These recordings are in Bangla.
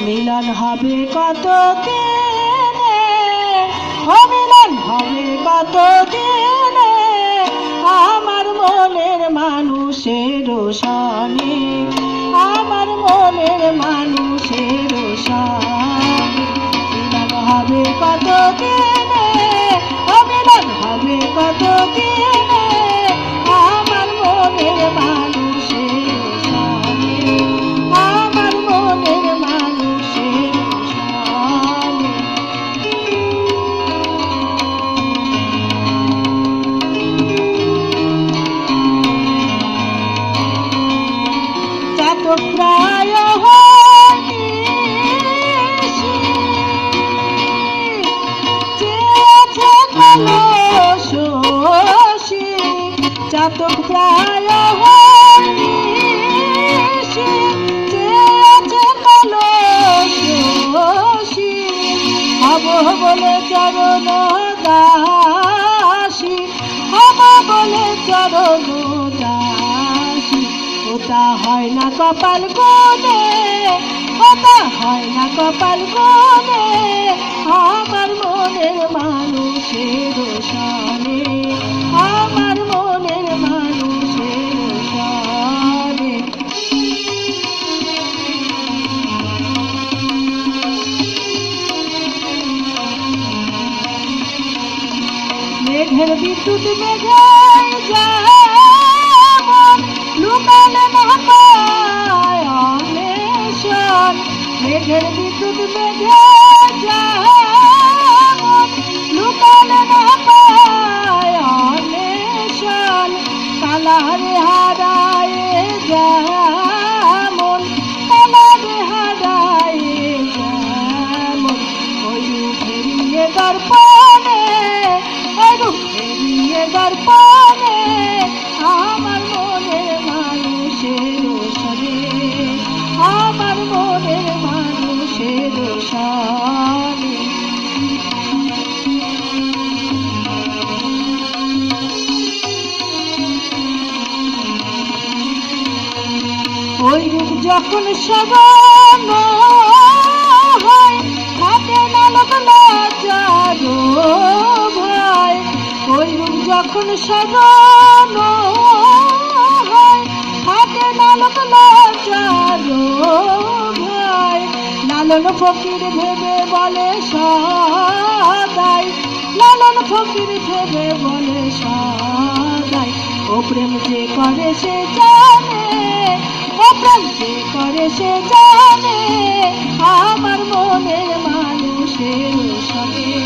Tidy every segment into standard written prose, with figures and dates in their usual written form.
মিলন হবে কত দিনে, ও মিলন হবে কত দিনে, আমার মনের মানুষের সনে, আমার মনের মানুষের সনে। মিলন হবে কত দিনে, ও মিলন হবে কত দিনে, আমার মনের মানুষের সনে, আমার মনের মানুষের সনে। চাতক প্রায় হইছি, চেয়েছে কলসি, চাতক প্রায় হইছি, চেয়েছে কলসি, হব বলে চরণ দাসী, হব বলে চরণ দাসী। ওটা হয় না কপাল গুনে, ওটা হয় না কপাল গুনে, আমার মনের মানুষের সনে, আমার মনের মানুষের সনে। মেঘের বিদ্যুৎ মেঘে যেমন লুকালে না পায় অন্বেষণ, মেঘের বিদ্যুৎ মেঘে যেমন লুকালে না পায় অন্বেষণ, কালারে হারায় যেমন, কালারে হারায় যেমন, ওই ফেরিয়ে দর্পণে, ওই ফেরিয়ে দর্পণে, আমার মনের মানুষের সনে, আমার মনের মানুষের সনে। ওই রূপ যখন স্মরণ হয়, থাকে না লোক লজ্জার ভয়, ওই রূপ যখন স্মরণ হয়, থাকে না লোক লজ্জার ভয়। লালন ফকির ভেবে বলে সদাই, লালন ফকির ভেবে বলে সদাই, ও প্রেম যে করে সে জানে, ও প্রেম যে করে সে জানে, আমার মনের মানুষের সনে,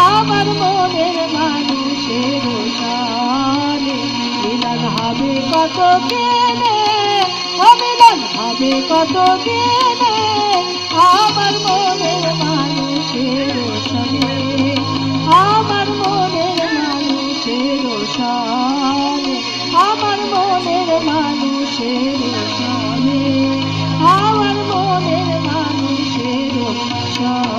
আমার মনের মানুষের সনে। মিলন হবে কত দিনে, ও মিলন হবে কত দিনে, আমার মনের মানুষের সনে, আমার মনের মানুষের সনে, আমার মনের মানুষের সনে, আমার মনের মানুষের সনে।